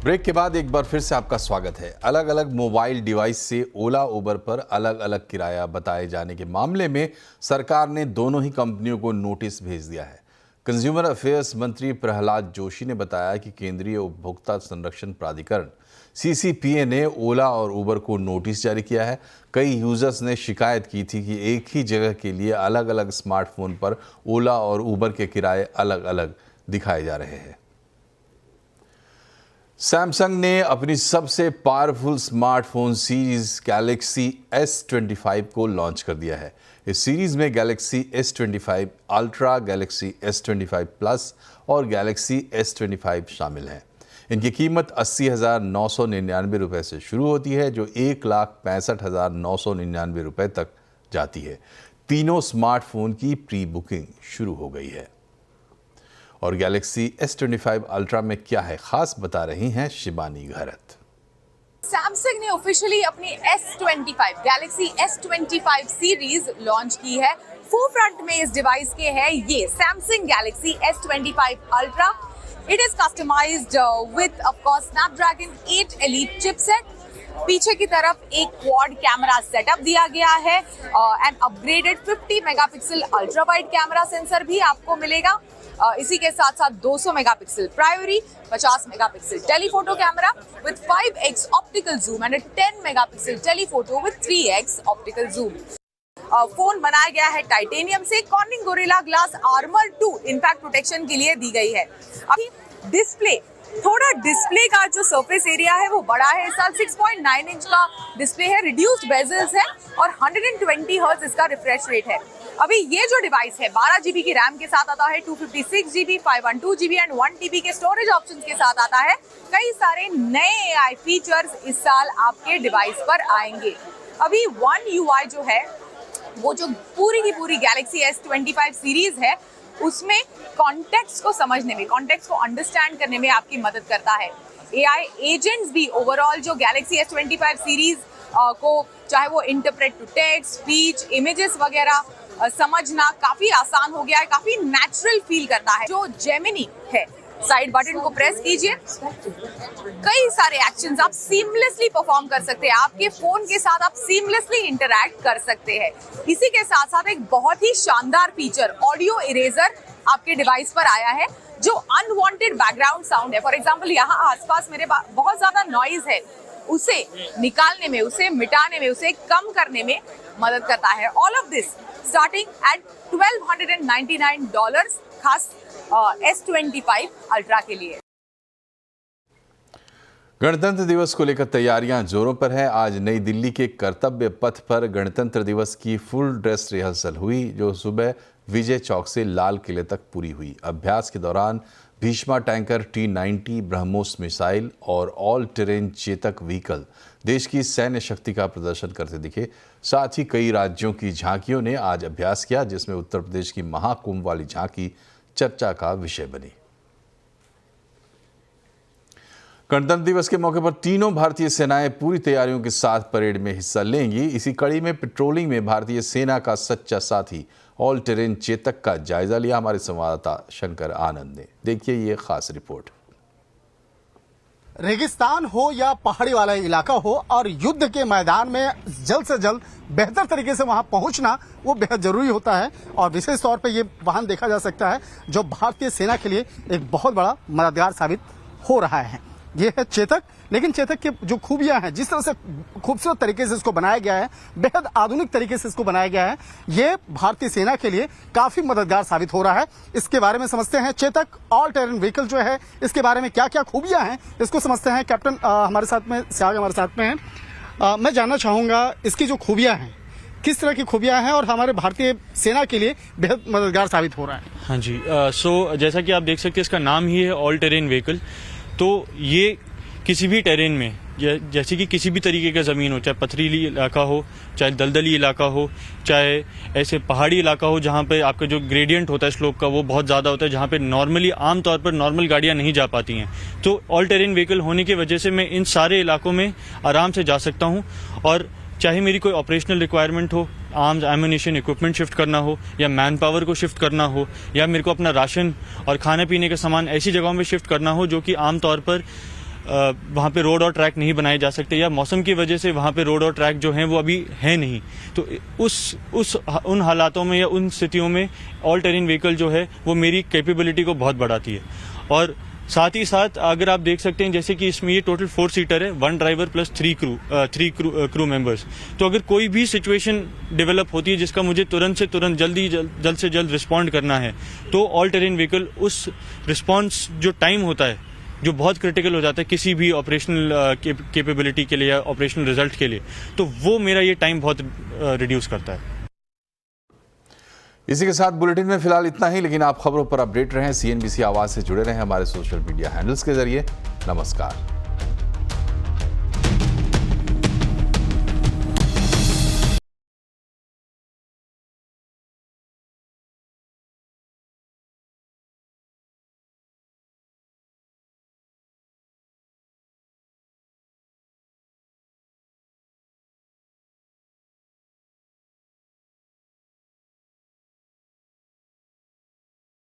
Break के बाद एक बार फिर से आपका स्वागत है। अलग अलग मोबाइल डिवाइस से ओला उबर पर अलग अलग किराया बताए जाने के मामले में सरकार ने दोनों ही कंपनियों को नोटिस भेज दिया है। कंज्यूमर अफेयर्स मंत्री प्रहलाद जोशी ने बताया कि केंद्रीय उपभोक्ता संरक्षण प्राधिकरण CCPA ने ओला और उबर को नोटिस जारी किया है। कई यूजर्स ने शिकायत की थी कि एक ही जगह के लिए अलग अलग स्मार्टफोन पर ओला और उबर के किराए अलग अलग दिखाए जा रहे हैं। सैमसंग ने अपनी सबसे powerful smartphone series Galaxy S25 को लॉन्च कर दिया है। इस सीरीज में Galaxy S25 ultra, Galaxy S25 plus और गैलेक्सी S25 शामिल हैं। इनकी कीमत 80,999 रुपये से शुरू होती है, जो 1,65,999 रुपये तक जाती है। तीनों स्मार्टफोन की प्री बुकिंग शुरू हो गई है। और गैलेक्सी S25 अल्ट्रा में क्या है खास, बता रही हैं शिबानी घरत। सैमसंग ने ऑफिशियली अपनी S25 Galaxy S25 series launch की है। फोरफ्रंट में इस डिवाइस के है ये Samsung Galaxy S25 ultra. It is customised with of course Snapdragon 8 elite chipset. पीछे की तरफ एक क्वाड कैमरा सेटअप दिया गया है। And upgraded 50 megapixel ultra wide camera sensor भी आपको मिलेगा। इसी के साथ साथ 200 megapixel primary, 50 megapixel telephoto camera with 5x optical zoom and 10 megapixel telephoto with 3x optical zoom. Phone बनाया गया है टाइटेनियम से। Cornering gorilla glass armour 2 impact protection के लिए दी गई है। अभी डिस्प्ले का जो सरफेस एरिया है वो बड़ा है। इस साल 6.9 इंच का डिस्प्ले है, रिड्यूस्ड बेजल्स है और 120 हर्ट्ज इसका रिफ्रेश रेट है। अभी ये जो डिवाइस है 12 GB की रैम के साथ आता है, 256 GB, 512 GB एंड 1 TB के स्टोरेज ऑप्शंस के साथ आता है। कई सारे नए AI फीचर्स इस साल आपके डिवाइस पर आएंगे। अभी One UI जो है वो जो पूरी की पूरी गैलेक्सी S25 सीरीज है उसमें कॉन्टेक्स्ट को समझने में, कॉन्टेक्स्ट को अंडरस्टैंड करने में आपकी मदद करता है। AI एजेंट्स भी ओवरऑल जो गैलेक्सी S25 सीरीज को, चाहे वो interpret to text, speech, images वगैरह समझना काफी आसान हो गया है, काफी नेचुरल फील करता है। जो जेमिनी है, साइड बटन को प्रेस कीजिए, कई सारे एक्शंस आप सीमलेसली परफॉर्म कर सकते हैं। आपके फोन के साथ आप सीमलेसली इंटरैक्ट कर सकते हैं। इसी के साथ साथ एक बहुत ही शानदार फीचर ऑडियो इरेजर आपके डिवाइस पर आया है, जो अनवांटेड बैकग्राउंड साउंड है, फॉर एग्जाम्पल यहाँ आसपास मेरे बहुत ज्यादा नॉइज है, उसे निकालने में, उसे मिटाने में, उसे कम करने में मदद करता है। All of this starting at $1,299 खास S25 अल्ट्रा के लिए। गणतंत्र दिवस को लेकर तैयारियां जोरों पर है। आज नई दिल्ली के कर्तव्य पथ पर गणतंत्र दिवस की फुल ड्रेस रिहर्सल हुई, जो सुबह विजय चौक से लाल किले तक पूरी हुई। अभ्यास के दौरान Bheeshma tanker, T-90 BrahMos missile और ऑल टेरेन चेतक व्हीकल देश की सैन्य शक्ति का प्रदर्शन करते दिखे। साथ ही कई राज्यों की झांकियों ने आज अभ्यास किया, जिसमें उत्तर प्रदेश की महाकुंभ वाली झांकी चर्चा का विषय बनी। गणतंत्र दिवस के मौके पर तीनों भारतीय सेनाएं पूरी तैयारियों के साथ परेड में हिस्सा लेंगी। इसी कड़ी में पेट्रोलिंग में भारतीय सेना का सच्चा साथी ऑल टेरेन चेतक का जायजा लिया हमारे संवाददाता शंकर आनंद ने। देखिए ये खास रिपोर्ट। रेगिस्तान हो या पहाड़ी वाला इलाका हो, और युद्ध के मैदान में जल्द से जल्द बेहतर तरीके से वहां पहुंचना वो बेहद जरूरी होता है। और विशेष तौर पे ये वाहन देखा जा सकता है जो भारतीय सेना के लिए एक बहुत बड़ा मददगार साबित हो रहा है। ये है चेतक। लेकिन चेतक की जो खूबियां हैं, जिस तरह से खूबसूरत तरीके से इसको बनाया गया है, बेहद आधुनिक तरीके से इसको बनाया गया है, ये भारतीय सेना के लिए काफी मददगार साबित हो रहा है। इसके बारे में समझते हैं। चेतक ऑल टेरेन व्हीकल जो है, इसके बारे में क्या क्या खूबियां हैं, इसको समझते हैं। कैप्टन हमारे साथ में, सियाग हमारे साथ में है। मैं जानना चाहूंगा इसकी जो खूबियां हैं, किस तरह की खूबियां हैं और हमारे भारतीय सेना के लिए बेहद मददगार साबित हो रहा है। हाँ जी, सो जैसा कि आप देख सकते हैं, इसका नाम ही है ऑल टेरेन व्हीकल। तो ये किसी भी टेरेन में, जैसे कि किसी भी तरीके का ज़मीन हो, चाहे पथरीली इलाका हो, चाहे दलदली इलाका हो, चाहे ऐसे पहाड़ी इलाका हो जहाँ पे आपका जो ग्रेडियंट होता है स्लोप का वो बहुत ज़्यादा होता है, जहाँ पे नॉर्मली आमतौर पर नॉर्मल गाड़ियाँ नहीं जा पाती हैं। तो ऑल टेरेन व्हीकल होने की वजह से मैं इन सारे इलाकों में आराम से जा सकता हूँ। और चाहे मेरी कोई ऑपरेशनल रिक्वायरमेंट हो, आर्म्स, एम्यूनिशन, इक्विपमेंट शिफ्ट करना हो, या मैन पावर को शिफ्ट करना हो, या मेरे को अपना राशन और खाने पीने का सामान ऐसी जगहों में शिफ्ट करना हो जो कि आमतौर पर वहाँ पे रोड और ट्रैक नहीं बनाए जा सकते, या मौसम की वजह से वहाँ पे रोड और ट्रैक जो हैं वो अभी है नहीं, तो उन हालातों में या उन स्थितियों में ऑल टेरेन व्हीकल जो है वो मेरी कैपेबिलिटी को बहुत बढ़ाती है। और साथ ही साथ अगर आप देख सकते हैं जैसे कि इसमें ये टोटल 4 सीटर है, 1 ड्राइवर प्लस 3 क्रू मेंबर्स। तो अगर कोई भी सिचुएशन डेवलप होती है जिसका मुझे तुरंत से तुरंत जल्द से जल्द रिस्पॉन्ड करना है, तो ऑल टेरेन व्हीकल उस रिस्पॉन्स जो टाइम होता है जो बहुत क्रिटिकल हो जाता है किसी भी ऑपरेशनल कैपेबिलिटी के लिए या ऑपरेशनल रिजल्ट के लिए, तो वो मेरा ये टाइम बहुत रिड्यूस करता है। इसी के साथ बुलेटिन में फिलहाल इतना ही, लेकिन आप खबरों पर अपडेट रहें, CNBC आवाज से जुड़े रहें हमारे सोशल मीडिया हैंडल्स के जरिए। नमस्कार।